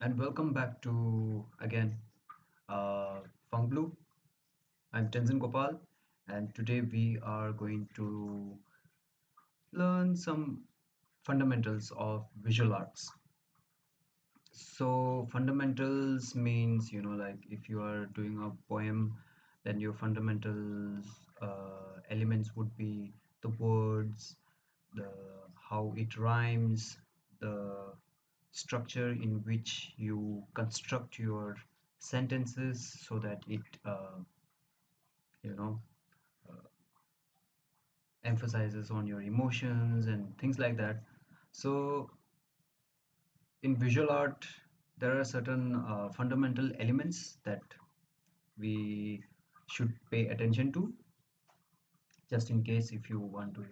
And welcome back to again Funk Blue. I'm Tenzin Gopal, and today we are going to learn some fundamentals of visual arts. So fundamentals means like if you are doing a poem, then your fundamentals elements would be the words, the how it rhymes, the structure in which you construct your sentences so that it you know emphasizes on your emotions and things like that. So in visual art there are certain fundamental elements that we should pay attention to, just in case if you want to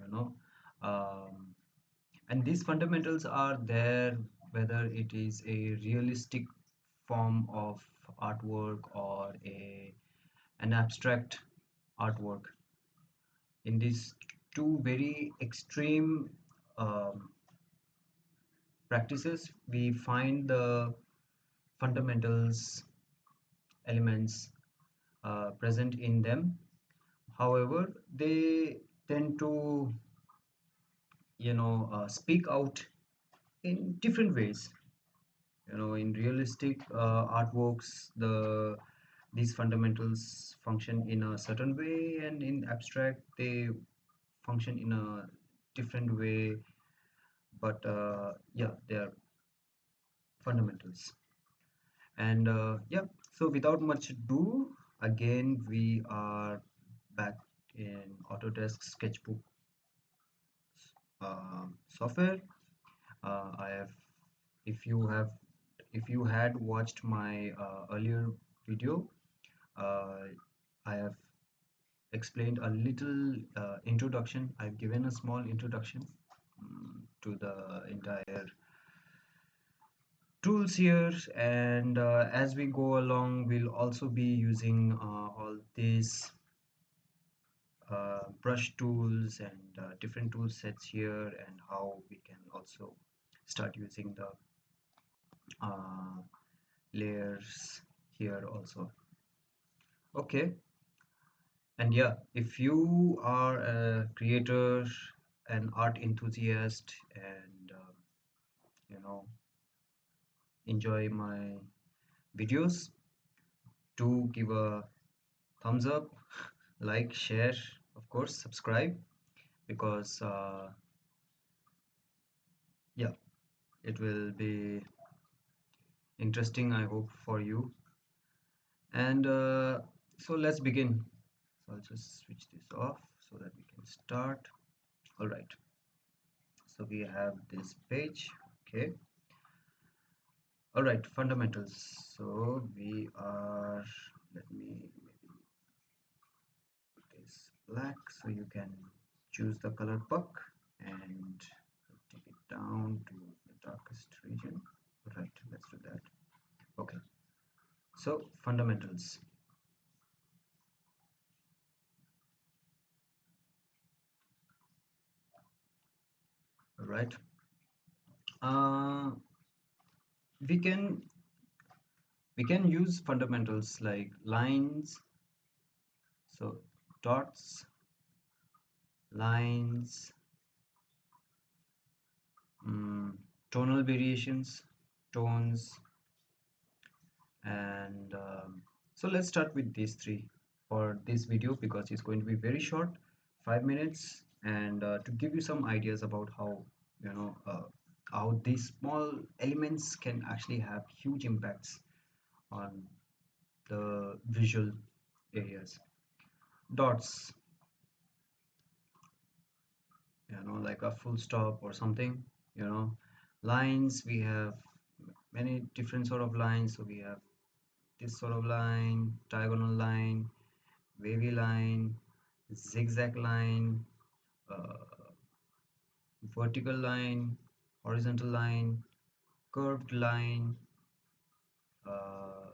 um, and these fundamentals are there whether it is a realistic form of artwork or an abstract artwork. In these two very extreme um, practices we find the fundamentals elements present in them. However, they tend to speak out in different ways. In realistic artworks, these fundamentals function in a certain way, and in abstract they function in a different way. But yeah, they are fundamentals. And yeah, so without much ado, again we are back in Autodesk Sketchbook software. I have, if you have, if you had watched my earlier video, uh, I have explained a little introduction. I've given a small introduction to the entire tools here, and as we go along we'll also be using all these brush tools and different tool sets here, and how we can also start using the uh, layers here also. Okay, and yeah, if you are a creator, an art enthusiast, and you know enjoy my videos, do give a thumbs up, like, share, of course subscribe, because yeah, it will be interesting, I hope, for you. And so let's begin. So I'll just switch this off so that we can start. All right, so we have this page. Okay, all right, fundamentals. So we are, let me maybe put this black so you can choose the color puck and take it down to the darkest region. All right, let's do that. Okay, so fundamentals. All right, uh, we can use fundamentals like lines, so dots, lines, mm, tonal variations, tones, and so let's start with these three for this video because it's going to be very short, 5 minutes, and to give you some ideas about how these small elements can actually have huge impacts on the visual areas. Dots, like a full stop or something. Lines, we have many different sort of lines. So we have this sort of line, diagonal line, wavy line, zigzag line, uh, vertical line, horizontal line, curved line, uh,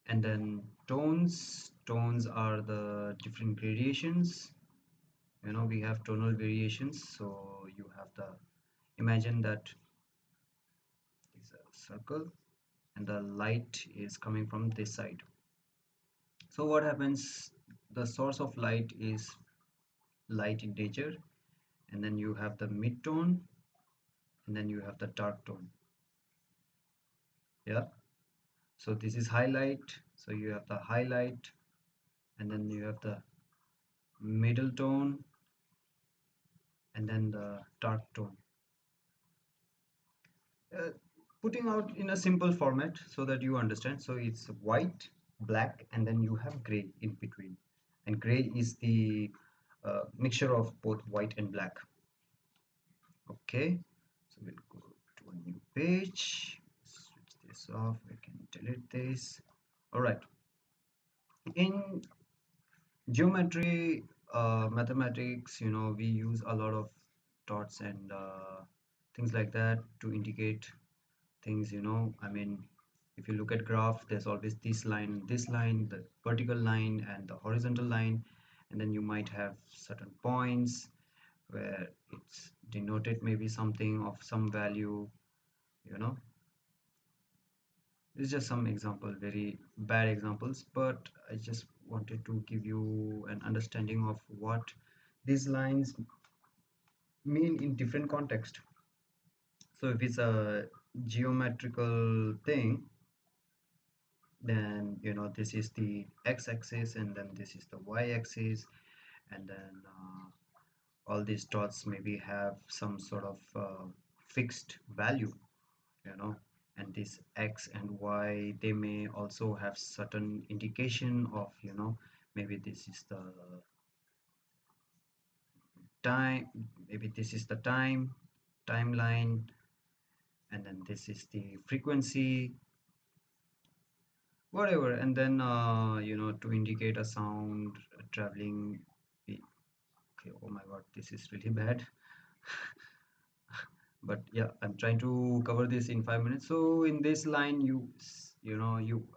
and then tones are the different gradations. We have tonal variations, so you have the, imagine that is a circle, and the light is coming from this side. So what happens, the source of light is light integer, and then you have the mid-tone, and then you have the dark tone. Yeah, so this is highlight, so you have the highlight, and then you have the middle tone, and then the dark tone. uh, Putting out in a simple format so that you understand, so it's white, black, and then you have gray in between, and gray is the mixture of both white and black. Okay, so we'll go to a new page, switch this off, we can delete this. All right, in geometry, mathematics, we use a lot of dots and things like that to indicate things. I mean, if you look at graph, there's always this line, the vertical line and the horizontal line, and then you might have certain points where it's denoted maybe something of some value. you know it's just some example, very bad examples, but I just wanted to give you an understanding of what these lines mean in different context. So if it's a geometrical thing, then this is the x-axis, and then this is the y-axis, and then all these dots maybe have some sort of fixed value, you know and this x and y, they may also have certain indication of, maybe this is the time, maybe this is the timeline, and then this is the frequency, whatever. And then to indicate a sound traveling. Okay, oh my god, this is really bad. But yeah, I'm trying to cover this in 5 minutes. So in this line, you know you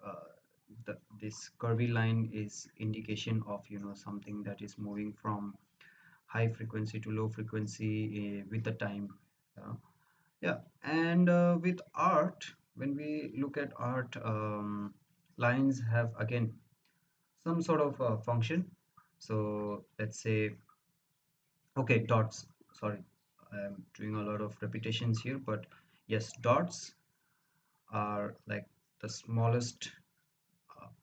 this curvy line is indication of, something that is moving from high frequency to low frequency with the time. uh, yeah. And with art, when we look at art, lines have again some sort of function. So let's say, okay, dots, sorry, I'm doing a lot of repetitions here, but yes, dots are like the smallest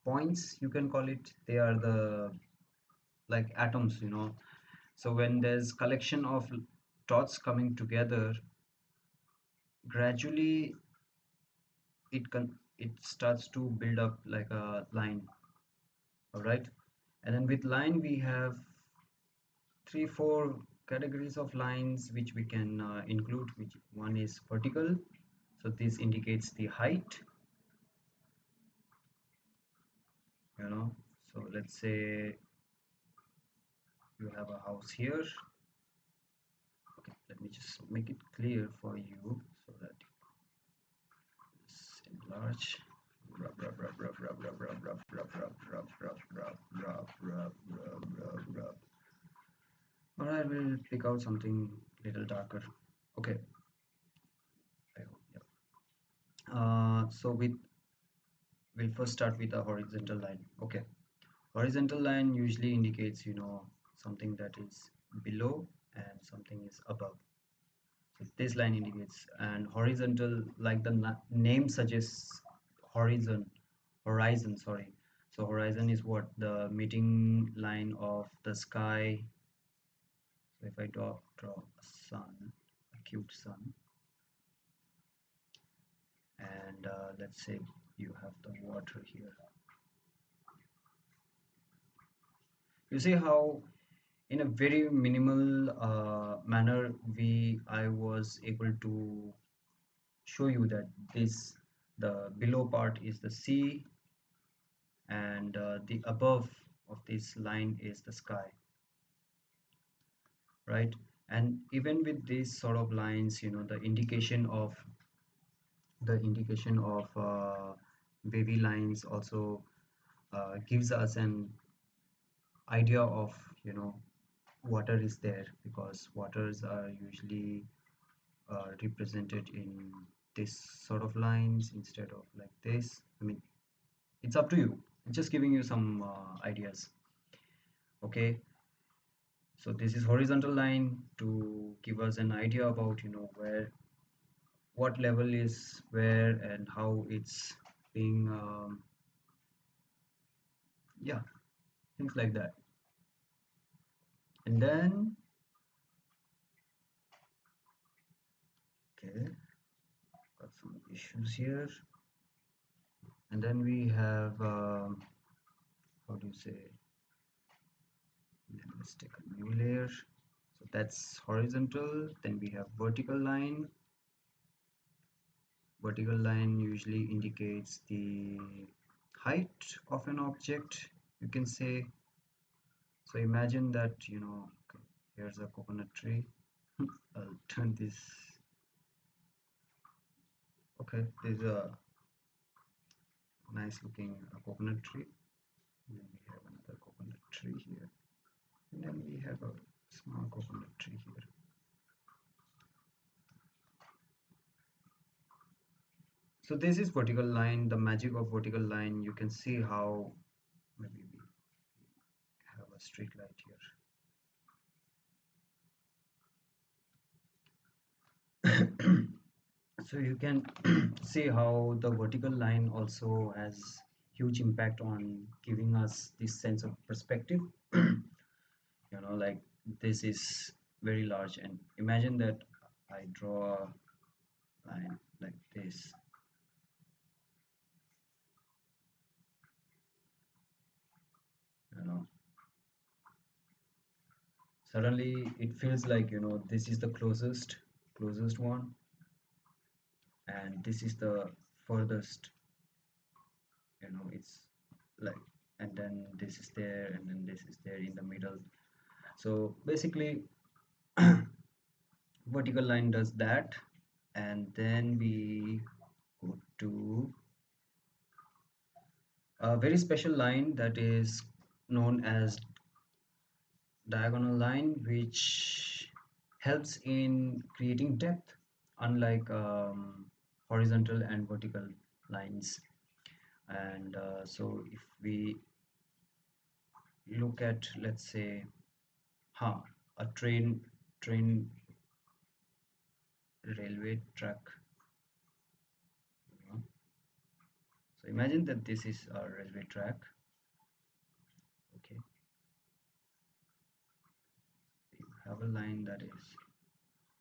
points, you can call it. They are the like atoms. So when there's collection of dots coming together, gradually it starts to build up like a line. All right, and then with line we have three four categories of lines which we can include, which one is vertical, so this indicates the height. So let's say you have a house here. Okay, let me just make it clear for you so that it's enlarge. Rub, rub, rub, rub, rub, rub, rub, rub, rub, rub, rub, rub, rub, rub, rub, rub, rub, rub. Or I will pick out something little darker. Okay, I hope, yeah. So we'll first start with a horizontal line. Okay, horizontal line usually indicates, something that is below and something is above. So this line indicates. And horizontal, like the name suggests, horizon, sorry. So horizon is what, the meeting line of the sky. So if I draw a sun, a cute sun, and let's say you have the water here. You see how in a very minimal manner I was able to show you that the below part is the sea, and the above of this line is the sky, right? And even with these sort of lines, the indication of wavy lines also gives us an idea of, water is there, because waters are usually represented in this sort of lines instead of like this. I mean, it's up to you. I'm just giving you some ideas. Okay, so this is horizontal line to give us an idea about, you know, where, what level is where, and how it's being yeah, things like that. And then, okay, got some issues here. And then we have how do you say, then let's take a new layer. So that's horizontal. Then we have vertical line. Vertical line usually indicates the height of an object, you can say. So imagine that, you know, okay, here's a coconut tree. I'll turn this. Okay, there's a nice looking coconut tree. And then we have another coconut tree here. And then we have a small coconut tree here. So this is vertical line, the magic of vertical line. You can see how maybe we have a street light here. So you can see how the vertical line also has huge impact on giving us this sense of perspective. You know, like this is very large, and imagine that I draw a line like this. You know, suddenly it feels like, you know, this is the closest one, and this is the furthest. You know, it's like, and then this is there, and then this is there in the middle. So basically, vertical line does that. And then we go to a very special line that is known as diagonal line, which helps in creating depth, unlike horizontal and vertical lines. And so if we look at, let's say, a train railway track, you know. So imagine that this is a railway track. Okay, you have a line that is,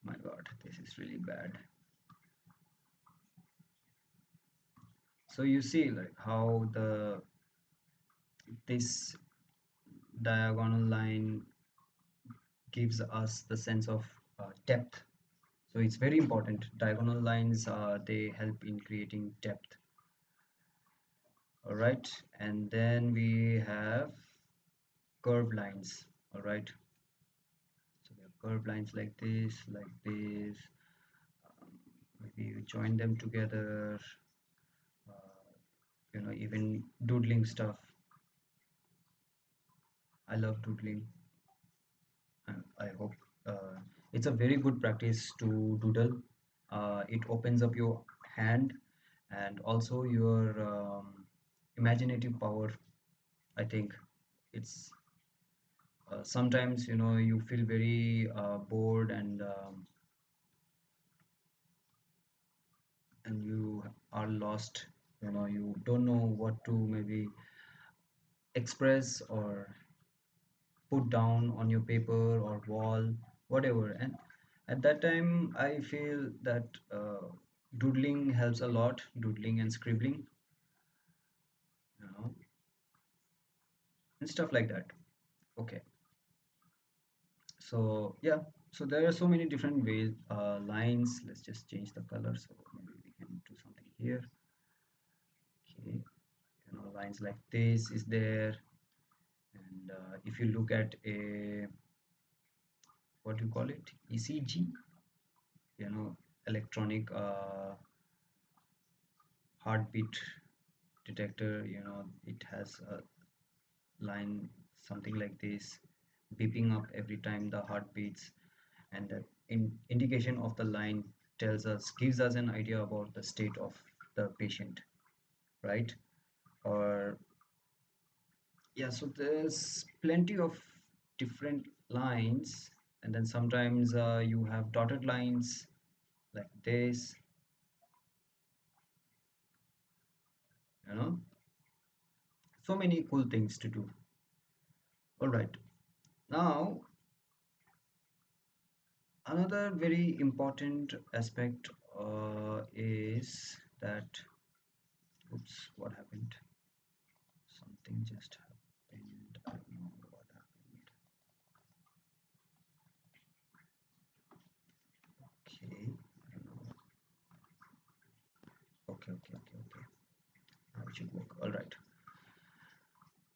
my god, this is really bad. So you see like how the this diagonal line gives us the sense of depth. So it's very important. Diagonal lines, they help in creating depth. All right, and then we have curved lines. All right, so we have curved lines like this, like this. um, Maybe you join them together. uh, you know, even doodling stuff. I love doodling. I hope it's a very good practice to doodle. It opens up your hand and also your imaginative power. I think it's sometimes, you know, you feel very bored, and you are lost. You know, you don't know what to maybe express or put down on your paper or wall, whatever. And at that time I feel that doodling helps a lot, doodling and scribbling, you know, and stuff like that. Okay, so yeah, so there are so many different ways, lines. Let's just change the color, so maybe we can do something here. Okay, you know, lines like this is there. And if you look at a, what do you call it, ECG, you know, electronic heartbeat detector, you know, it has a line something like this, beeping up every time the heart beats, and the indication of the line gives us an idea about the state of the patient, right? Or yeah, so there's plenty of different lines, and then sometimes you have dotted lines like this, you know, so many cool things to do. All right, now another very important aspect is that, oops, what happened? Something just happened. I don't know what happened. Okay, I don't know. Okay. Now it should work. All right.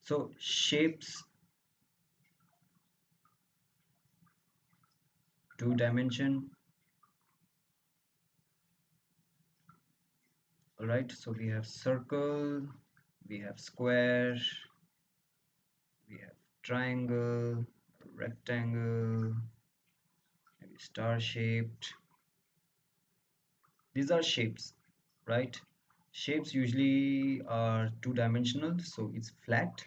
So shapes, two dimension. All right. So we have circle, we have square, we have triangle, rectangle, maybe star shaped. These are shapes, right? Shapes usually are two-dimensional, so it's flat,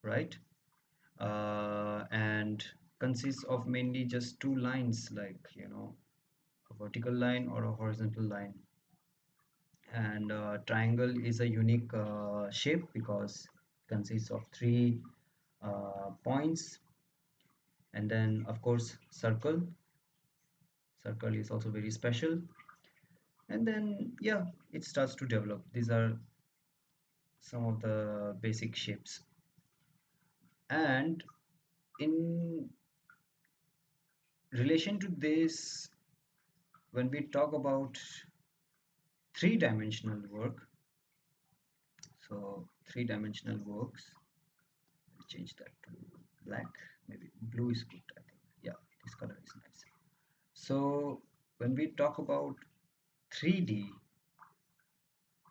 right? And consists of mainly just two lines, like, you know, a vertical line or a horizontal line. And triangle is a unique shape because it consists of three points. And then of course circle is also very special. And then yeah, it starts to develop. These are some of the basic shapes. And in relation to this, when we talk about three-dimensional work, so three-dimensional works, I'll change that to black, maybe blue is good, I think. Yeah, this color is nice. So when we talk about 3D,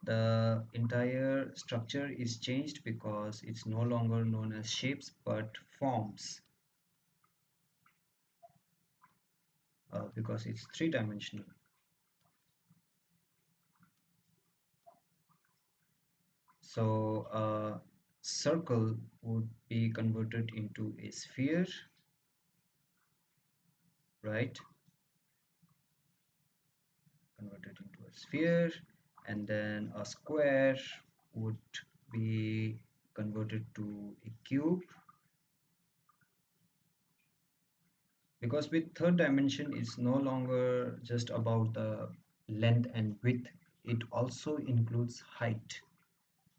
the entire structure is changed because it's no longer known as shapes but forms, because it's three-dimensional. So a circle would be converted into a sphere, right? Converted into a sphere, and then a square would be converted to a cube, because with third dimension it's no longer just about the length and width, it also includes height.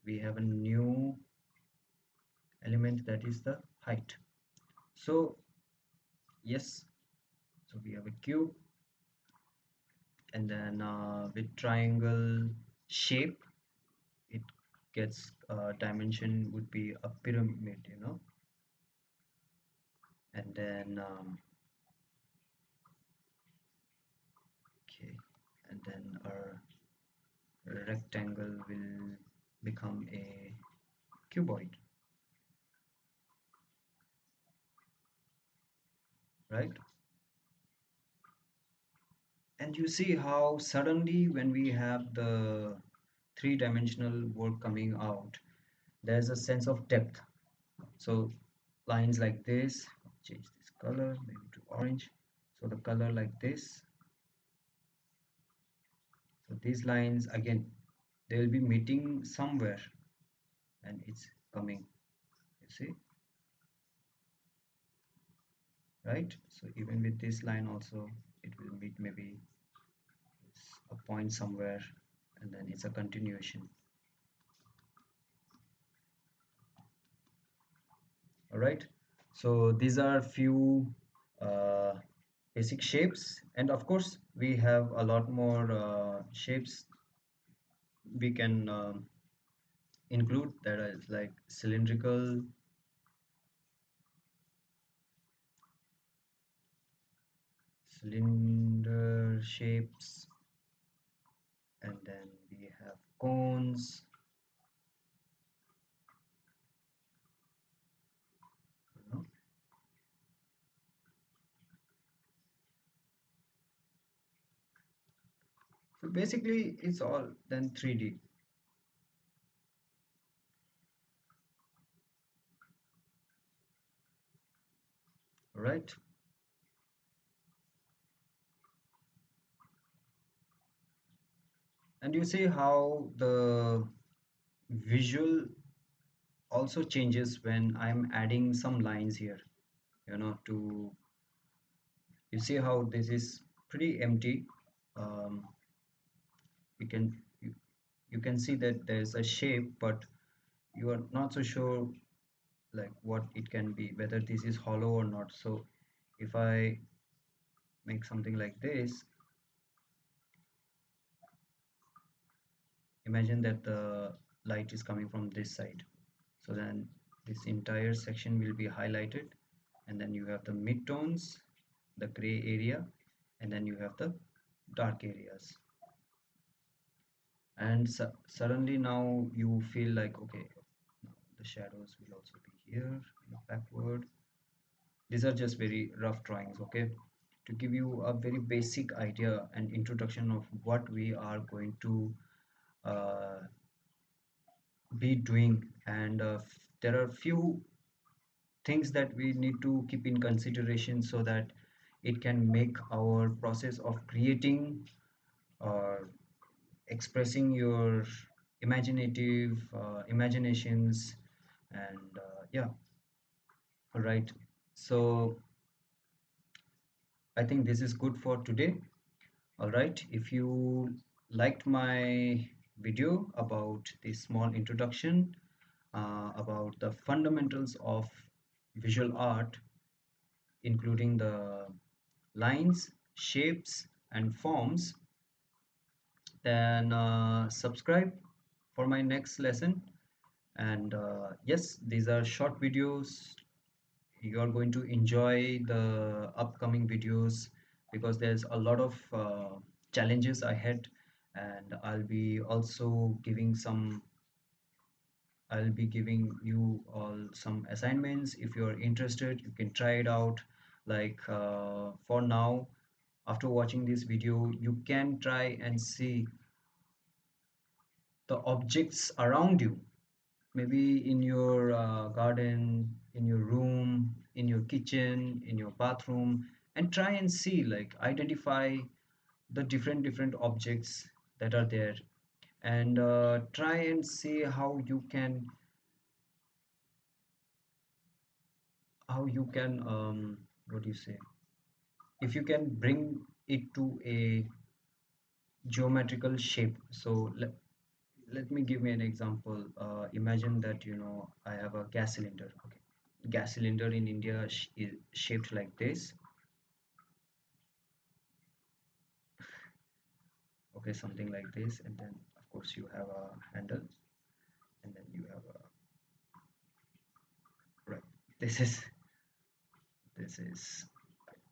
We have a new element, that is the height. So yes, so we have a cube, and then with triangle shape it gets dimension would be a pyramid, you know. And then okay, and then our rectangle will become a cuboid, right? And you see how suddenly when we have the three-dimensional work coming out, there's a sense of depth. So lines like this, change this color maybe to orange, so the color like this. So these lines again, they will be meeting somewhere and it's coming, you see, right? So even with this line also it will meet, maybe it's a point somewhere, and then it's a continuation. All right, so these are few uh, basic shapes, and of course we have a lot more shapes we can include, that is like cylinder shapes, and then we have cones, you know. basically it's all then 3D. Right. And you see how the visual also changes when I'm adding some lines here, to you see how this is pretty empty. um, you can you can see that there's a shape, but you are not so sure like what it can be, whether this is hollow or not. So if I make something like this, imagine that the light is coming from this side, so then this entire section will be highlighted, and then you have the midtones, the gray area, and then you have the dark areas. And suddenly now you feel like, okay, now the shadows will also be here, backward. These are just very rough drawings, okay, to give you a very basic idea and introduction of what we are going to uh, be doing. And there are few things that we need to keep in consideration so that it can make our process of creating or expressing your imaginative imaginations. And yeah, all right. So I think this is good for today. All right, if you liked my video about this small introduction about the fundamentals of visual art, including the lines, shapes, and forms, then subscribe for my next lesson. And yes, these are short videos. You are going to enjoy the upcoming videos because there's a lot of challenges ahead, and I'll be giving you all some assignments. If you're interested, you can try it out. Like for now, after watching this video, you can try and see the objects around you, maybe in your garden, in your room, in your kitchen, in your bathroom, and try and see, like, identify the different objects that are there, and try and see how you can what do you say, if you can bring it to a geometrical shape. So let me give me an example. Imagine that I have a gas cylinder. Okay, gas cylinder in India is shaped like this. Okay, something like this, and then of course you have a handle, and then you have a right. This is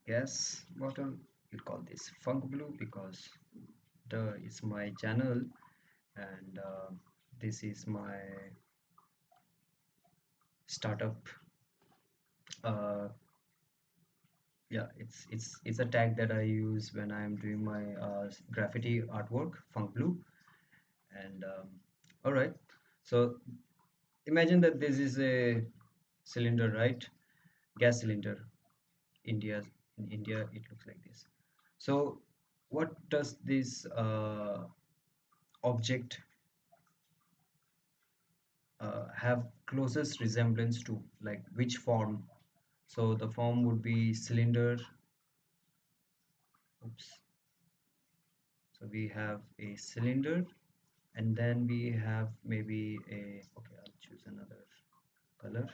gas bottle. We call this funk blue because it's my channel, and this is my startup. Uh, yeah, it's a tag that I use when I'm doing my graffiti artwork, funk blue. And all right, so imagine that this is a cylinder, right? Gas cylinder. India in India it looks like this. So what does this object have closest resemblance to, like which form? So the form would be cylinder. Oops. So we have a cylinder, and then we have maybe a, okay, I'll choose another color,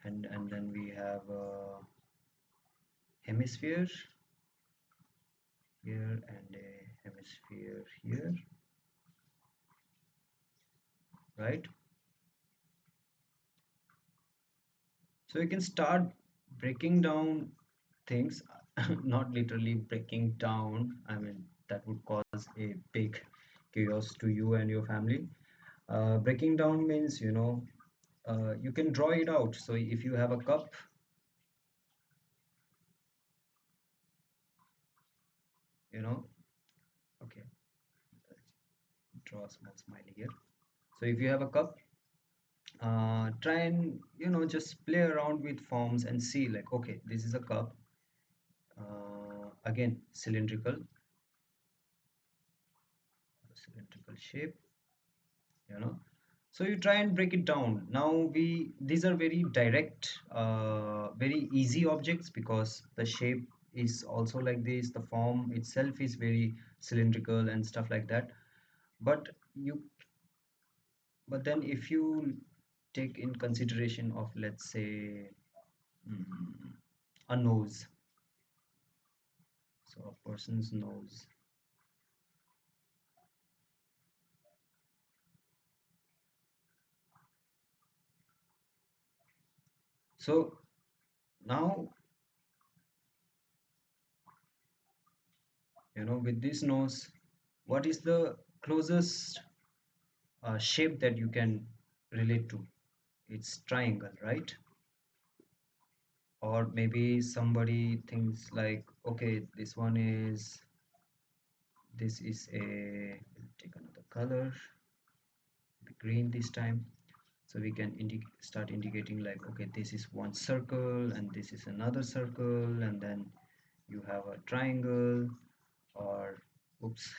and then we have a hemisphere here and a hemisphere here, right? So you can start breaking down things, not literally breaking down. I mean, that would cause a big chaos to you and your family. Breaking down means, you can draw it out. So if you have a cup, you know, okay. draw a small smiley here. So if you have a cup, try and just play around with forms and see, like, okay, this is a cup, again cylindrical shape, you know so you try and break it down. Now we these are very direct, very easy objects, because the shape is also like this, the form itself is very cylindrical and stuff like that. But you but then if you take in consideration of, let's say, mm, a nose, so a person's nose. So now, with this nose, what is the closest shape that you can relate to? It's triangle, right? Or maybe somebody thinks like, okay, this is a, we'll take another color, the green this time. So we can start indicating, like, okay, this is one circle and this is another circle, and then you have a triangle, or oops,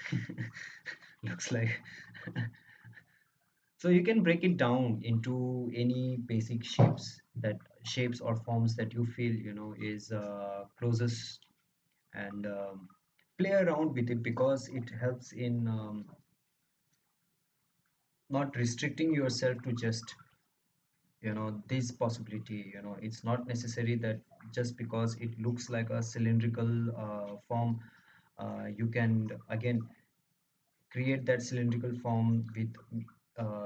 looks like so you can break it down into any basic shapes or forms that you feel is closest, and play around with it, because it helps in not restricting yourself to just this possibility. It's not necessary that just because it looks like a cylindrical form, you can again create that cylindrical form with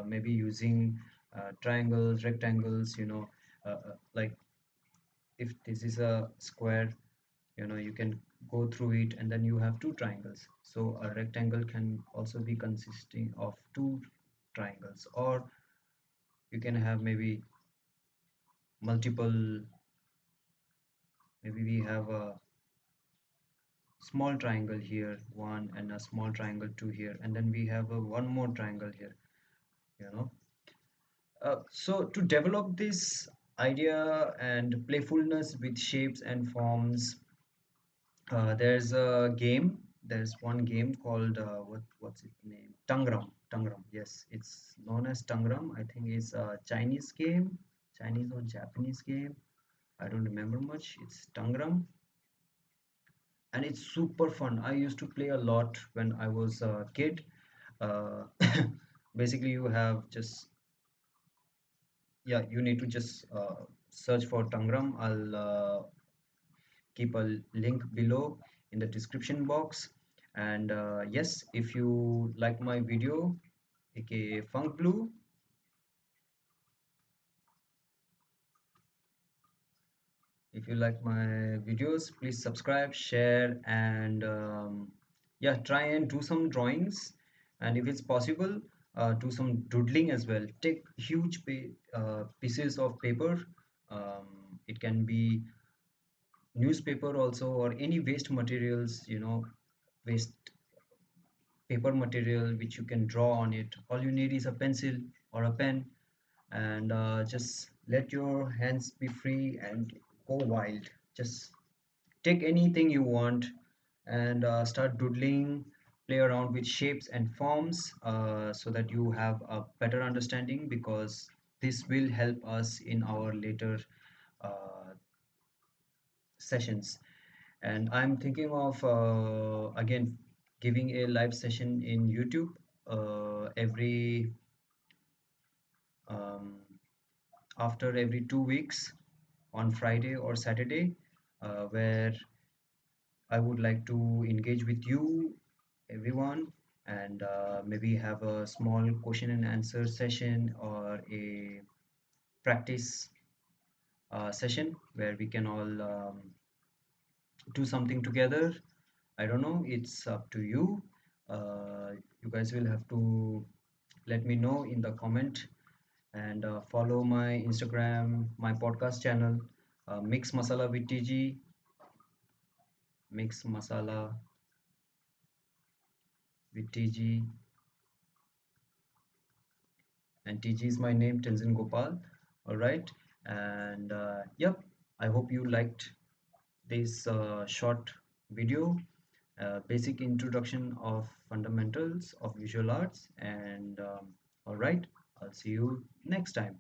maybe using triangles, rectangles, like if this is a square, you can go through it and then you have two triangles. So a rectangle can also be consisting of two triangles, or you can have maybe multiple. Maybe we have a small triangle here, one, and a small triangle two here, and then we have a one more triangle here, you know so to develop this idea and playfulness with shapes and forms, there's one game called, what's its name, Tangram. Yes, it's known as Tangram. I think it's a Chinese game, Chinese or Japanese game, I don't remember much. It's Tangram, and it's super fun. I used to play a lot when I was a kid. uh, Basically, you have just, yeah, you need to just search for Tangram. I'll keep a link below in the description box. And yes, if you like my video, aka Funk Blue, if you like my videos, please subscribe, share, and yeah, try and do some drawings. And if it's possible, do some doodling as well. Take huge pieces of paper. It can be newspaper also, or any waste materials, waste paper material which you can draw on it. All you need is a pencil or a pen, and just let your hands be free and go wild. Just take anything you want and start doodling, play around with shapes and forms, so that you have a better understanding, because this will help us in our later uh, sessions. And I'm thinking of again giving a live session in YouTube every um, after every 2 weeks, on Friday or Saturday, where I would like to engage with you, everyone, and maybe have a small question and answer session, or a practice session where we can all do something together. I don't know, it's up to you. You guys will have to let me know in the comment, and follow my Instagram, my podcast channel, Mix Masala with TG, Mix Masala with TG. and TG is my name, Tenzin Gopal. All right, and yep, I hope you liked this short video, basic introduction of fundamentals of visual arts. And all right, I'll see you next time.